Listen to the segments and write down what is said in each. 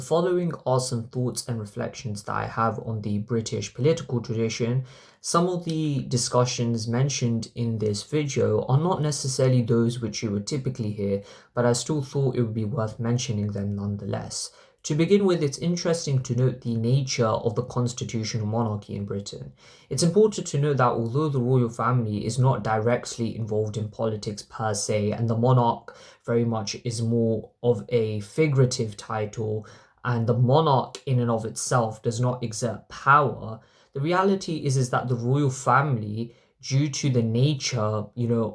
Following are some thoughts and reflections that I have on the British political tradition. Some of the discussions mentioned in this video are not necessarily those which you would typically hear, but I still thought it would be worth mentioning them nonetheless. To begin with, it's interesting to note the nature of the constitutional monarchy in Britain. It's important to note that although the royal family is not directly involved in politics per se, and the monarch very much is more of a figurative title, and the monarch in and of itself does not exert power, the reality is that the royal family, due to the nature,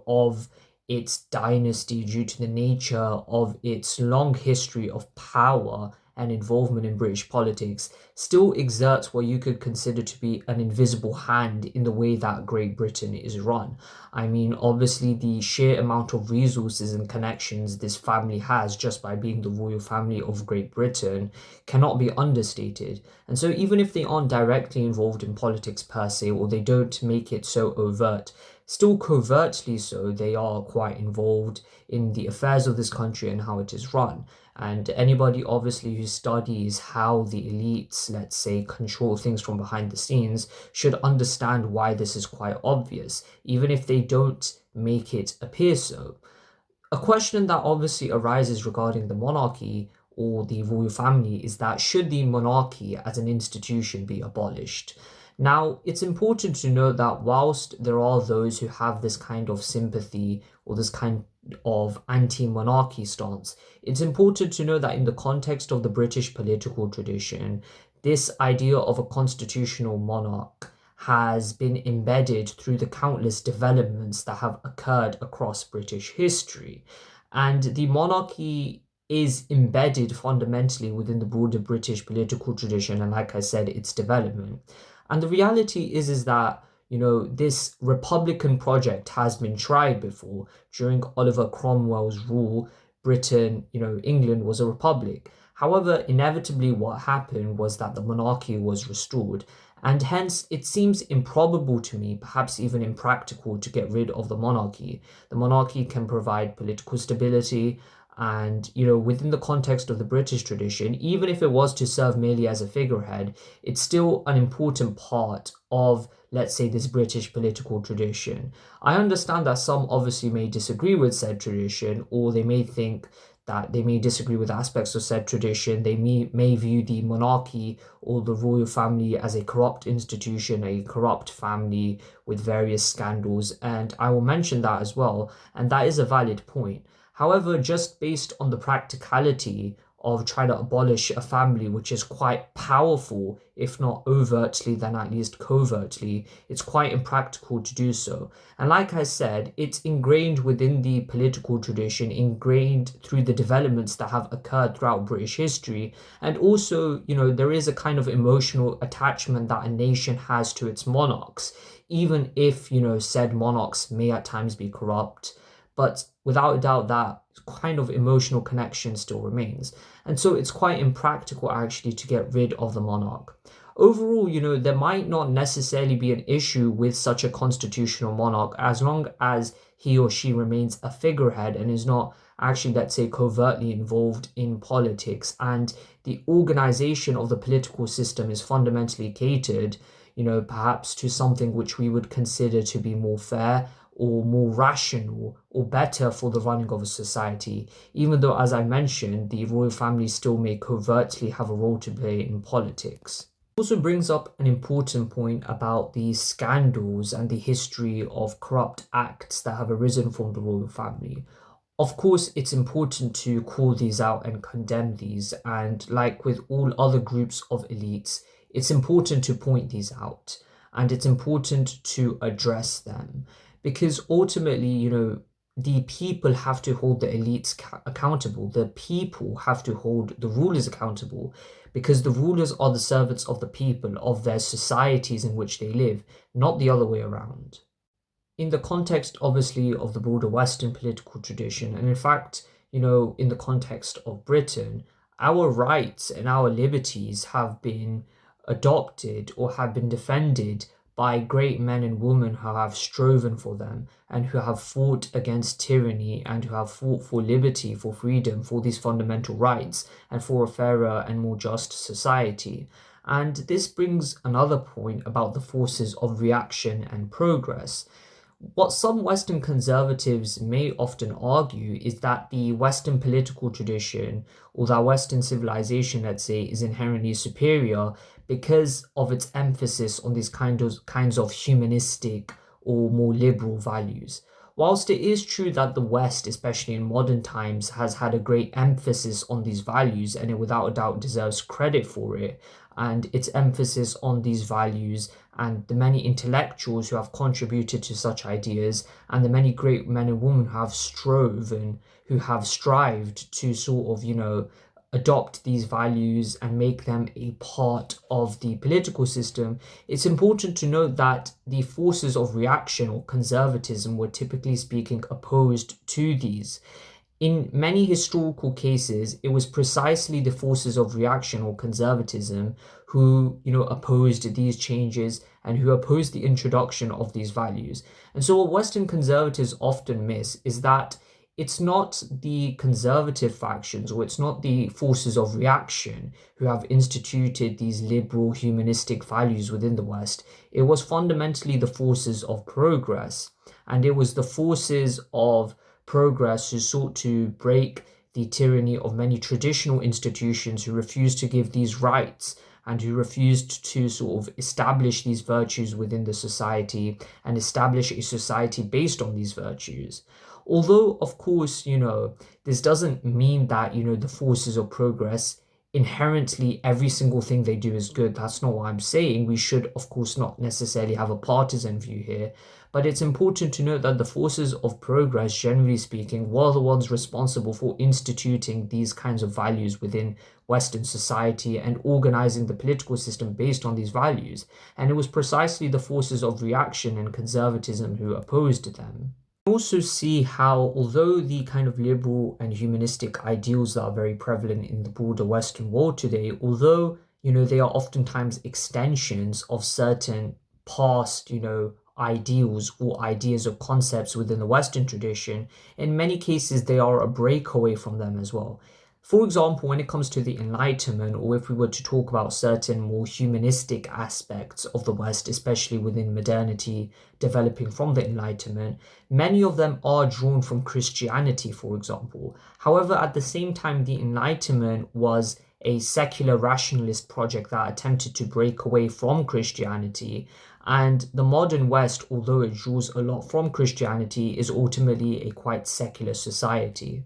of its dynasty, due to the nature of its long history of power and involvement in British politics, still exerts what you could consider to be an invisible hand in the way that Great Britain is run. I mean, obviously, the sheer amount of resources and connections this family has just by being the royal family of Great Britain cannot be understated. And so, even if they aren't directly involved in politics per se, or they don't make it so overt, still covertly so, they are quite involved in the affairs of this country and how it is run. And anybody obviously who studies how the elites, let's say, control things from behind the scenes should understand why this is quite obvious, even if they don't make it appear so. A question that obviously arises regarding the monarchy or the royal family is that should the monarchy as an institution be abolished? Now, it's important to note that whilst there are those who have this kind of sympathy or this kind of anti-monarchy stance, it's important to know that in the context of the British political tradition, this idea of a constitutional monarch has been embedded through the countless developments that have occurred across British history. And the monarchy is embedded fundamentally within the broader British political tradition and, like I said, its development. And the reality is that this republican project has been tried before. During Oliver Cromwell's rule, Britain, England was a republic. However, inevitably what happened was that the monarchy was restored, and hence it seems improbable to me, perhaps even impractical, to get rid of the monarchy. The monarchy can provide political stability, and within the context of the British tradition, even if it was to serve merely as a figurehead, it's still an important part of, let's say, this British political tradition. I understand that some obviously may disagree with said tradition, or they may think that they may disagree with aspects of said tradition. They may view the monarchy or the royal family as a corrupt institution, a corrupt family with various scandals, and I will mention that as well, and that is a valid point. However, just based on the practicality of trying to abolish a family which is quite powerful, if not overtly, then at least covertly, it's quite impractical to do so. And like I said, it's ingrained within the political tradition, ingrained through the developments that have occurred throughout British history. And also, there is a kind of emotional attachment that a nation has to its monarchs, even if, said monarchs may at times be corrupt. But without a doubt, that kind of emotional connection still remains. And so it's quite impractical actually to get rid of the monarch. Overall, there might not necessarily be an issue with such a constitutional monarch as long as he or she remains a figurehead and is not actually, let's say, covertly involved in politics, and the organization of the political system is fundamentally catered, perhaps to something which we would consider to be more fair or more rational or better for the running of a society, even though, as I mentioned, the royal family still may covertly have a role to play in politics. It also brings up an important point about the scandals and the history of corrupt acts that have arisen from the royal family. Of course, it's important to call these out and condemn these, and like with all other groups of elites, it's important to point these out and it's important to address them. Because ultimately, the people have to hold the elites accountable. The people have to hold the rulers accountable, because the rulers are the servants of the people, of their societies in which they live, not the other way around. In the context, obviously, of the broader Western political tradition, and in fact, in the context of Britain, our rights and our liberties have been adopted or have been defended by great men and women who have striven for them and who have fought against tyranny and who have fought for liberty, for freedom, for these fundamental rights, and for a fairer and more just society. And this brings another point about the forces of reaction and progress. What some Western conservatives may often argue is that the Western political tradition, or that Western civilization, let's say, is inherently superior because of its emphasis on these kinds of humanistic or more liberal values. Whilst it is true that the West, especially in modern times, has had a great emphasis on these values, and it without a doubt deserves credit for it, and its emphasis on these values and the many intellectuals who have contributed to such ideas and the many great men and women who have who have strived to sort of, adopt these values and make them a part of the political system, it's important to note that the forces of reaction or conservatism were typically speaking opposed to these. In many historical cases, it was precisely the forces of reaction or conservatism who, opposed these changes and who opposed the introduction of these values. And so what Western conservatives often miss is that it's not the conservative factions or it's not the forces of reaction who have instituted these liberal humanistic values within the West. It was fundamentally the forces of progress, and it was the forces of progress who sought to break the tyranny of many traditional institutions who refused to give these rights and who refused to sort of establish these virtues within the society and establish a society based on these virtues. Although, of course, this doesn't mean that, the forces of progress inherently every single thing they do is good. That's not what I'm saying. We should, of course, not necessarily have a partisan view here. But it's important to note that the forces of progress, generally speaking, were the ones responsible for instituting these kinds of values within Western society and organizing the political system based on these values. And it was precisely the forces of reaction and conservatism who opposed them. Also see how, although the kind of liberal and humanistic ideals that are very prevalent in the broader Western world today, although, they are oftentimes extensions of certain past, ideals or ideas or concepts within the Western tradition, in many cases they are a breakaway from them as well. For example, when it comes to the Enlightenment, or if we were to talk about certain more humanistic aspects of the West, especially within modernity developing from the Enlightenment, many of them are drawn from Christianity, for example. However, at the same time, the Enlightenment was a secular rationalist project that attempted to break away from Christianity. And the modern West, although it draws a lot from Christianity, is ultimately a quite secular society.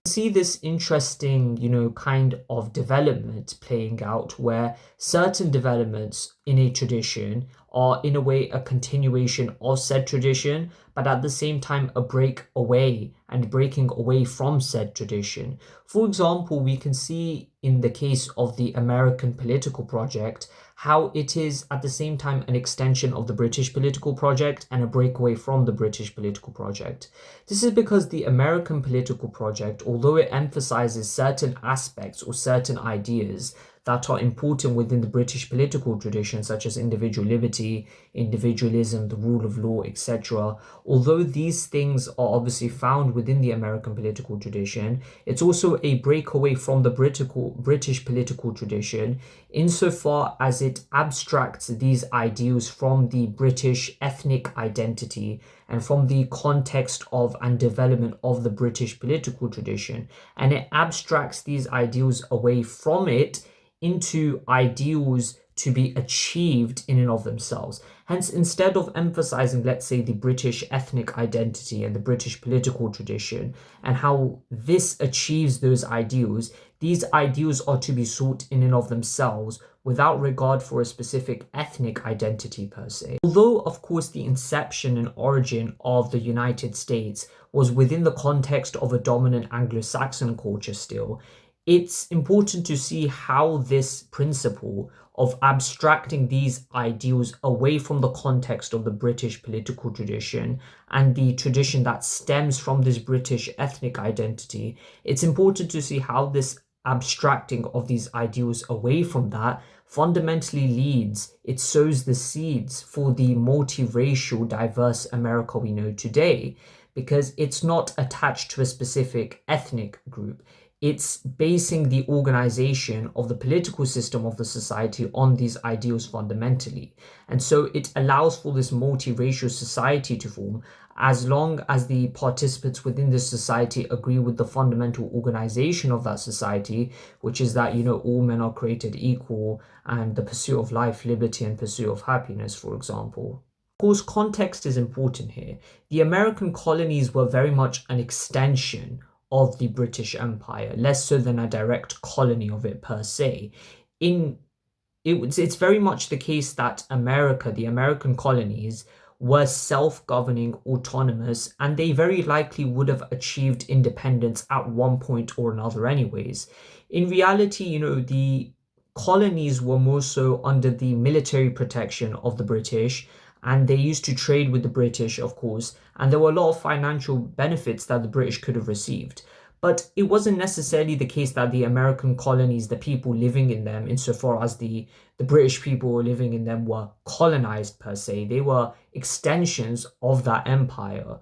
See this interesting, kind of development playing out where certain developments in a tradition are in a way a continuation of said tradition, but at the same time a break away and breaking away from said tradition. For example, we can see in the case of the American political project how it is at the same time an extension of the British political project and a breakaway from the British political project. This is because the American political project, although it emphasizes certain aspects or certain ideas that are important within the British political tradition, such as individual liberty, individualism, the rule of law, etc. Although these things are obviously found within the American political tradition, it's also a breakaway from the British political tradition insofar as it abstracts these ideals from the British ethnic identity and from the context of and development of the British political tradition. And it abstracts these ideals away from it into ideals to be achieved in and of themselves. Hence, instead of emphasizing, let's say, the British ethnic identity and the British political tradition and how this achieves those ideals, these ideals are to be sought in and of themselves without regard for a specific ethnic identity per se. Although, of course, the inception and origin of the United States was within the context of a dominant Anglo-Saxon culture still, it's important to see how this principle of abstracting these ideals away from the context of the British political tradition and the tradition that stems from this British ethnic identity, it's important to see how this abstracting of these ideals away from that fundamentally it sows the seeds for the multiracial, diverse America we know today, because it's not attached to a specific ethnic group. It's basing the organization of the political system of the society on these ideals fundamentally. And so it allows for this multiracial society to form as long as the participants within this society agree with the fundamental organization of that society, which is that, all men are created equal and the pursuit of life, liberty, and pursuit of happiness, for example. Of course, context is important here. The American colonies were very much an extension of the British Empire, less so than a direct colony of it per se. It's very much the case that the American colonies, were self-governing, autonomous, and they very likely would have achieved independence at one point or another anyways. In reality, the colonies were more so under the military protection of the British, and they used to trade with the British, of course, and there were a lot of financial benefits that the British could have received. But it wasn't necessarily the case that the American colonies, the people living in them, insofar as the British people were living in them, were colonized per se. They were extensions of that empire.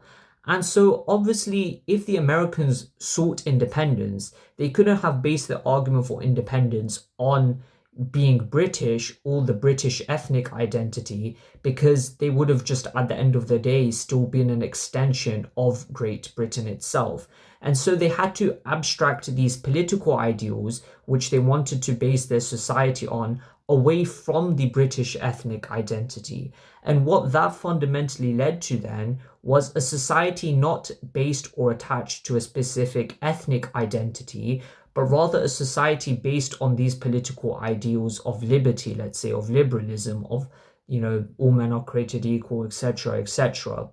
And so obviously, if the Americans sought independence, they couldn't have based their argument for independence on being British or the British ethnic identity, because they would have just at the end of the day still been an extension of Great Britain itself. And so they had to abstract these political ideals which they wanted to base their society on away from the British ethnic identity. And what that fundamentally led to then was a society not based or attached to a specific ethnic identity, but rather a society based on these political ideals of liberty, let's say, of liberalism, of, all men are created equal, etc., etc.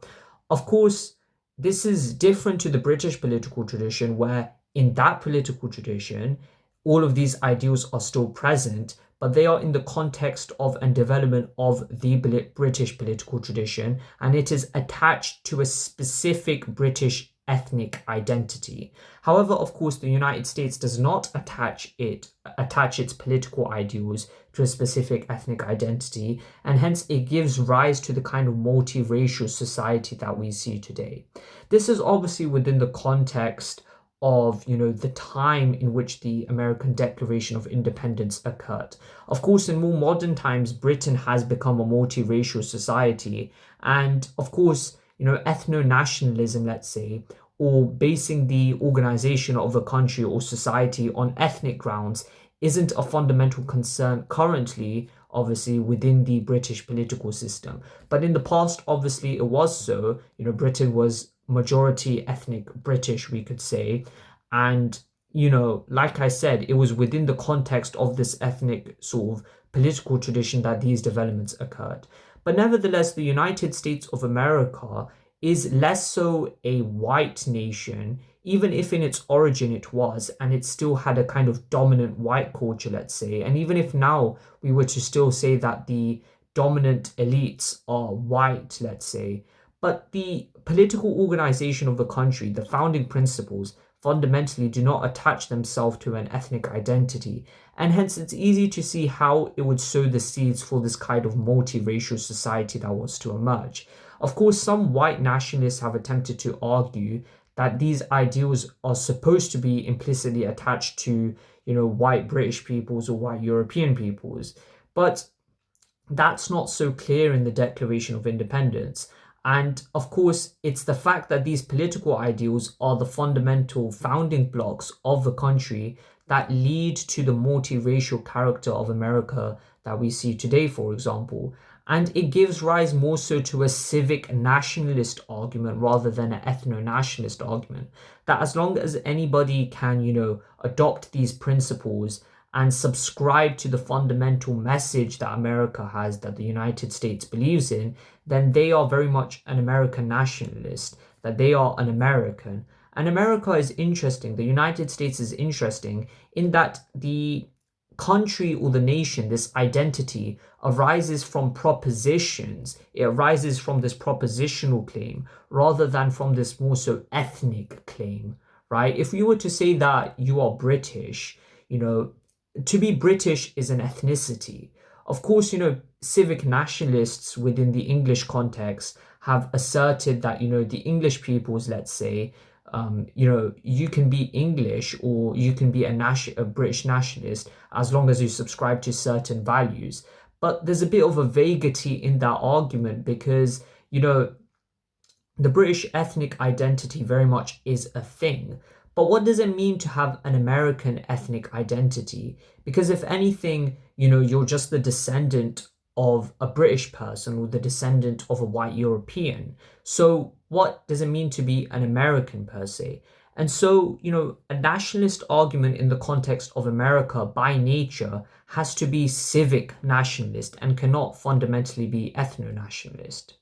Of course, this is different to the British political tradition, where in that political tradition, all of these ideals are still present, but they are in the context of and development of the British political tradition, and it is attached to a specific British ethnic identity. However, of course, the United States does not attach its political ideals to a specific ethnic identity, and hence it gives rise to the kind of multiracial society that we see today. This is obviously within the context of, the time in which the American Declaration of Independence occurred. Of course, in more modern times, Britain has become a multiracial society, and of course, ethno-nationalism, let's say, or basing the organization of a country or society on ethnic grounds isn't a fundamental concern currently, obviously, within the British political system. But in the past, obviously, it was so. Britain was majority ethnic British, we could say. And, like I said, it was within the context of this ethnic sort of political tradition that these developments occurred. But nevertheless, the United States of America is less so a white nation, even if in its origin it was, and it still had a kind of dominant white culture, let's say. And even if now we were to still say that the dominant elites are white, let's say, but the political organization of the country, the founding principles, fundamentally do not attach themselves to an ethnic identity, and hence it's easy to see how it would sow the seeds for this kind of multiracial society that was to emerge. Of course, some white nationalists have attempted to argue that these ideals are supposed to be implicitly attached to, white British peoples or white European peoples, but that's not so clear in the Declaration of Independence. And of course, it's the fact that these political ideals are the fundamental founding blocks of the country that lead to the multiracial character of America that we see today, for example. And it gives rise more so to a civic nationalist argument rather than an ethno-nationalist argument. That as long as anybody can, adopt these principles and subscribe to the fundamental message that America has, that the United States believes in, then they are very much an American nationalist, that they are an American. And America is interesting, the United States is interesting in that the country or the nation, this identity, arises from propositions. It arises from this propositional claim rather than from this more so ethnic claim, right? If you were to say that you are British, to be British is an ethnicity. Of course, civic nationalists within the English context have asserted that, the English peoples, let's say, you can be English or you can be a British nationalist as long as you subscribe to certain values. But there's a bit of a vaguity in that argument because, the British ethnic identity very much is a thing. But what does it mean to have an American ethnic identity? Because if anything, you're just the descendant of a British person or the descendant of a white European. So what does it mean to be an American per se? And so, a nationalist argument in the context of America by nature has to be civic nationalist and cannot fundamentally be ethno nationalist.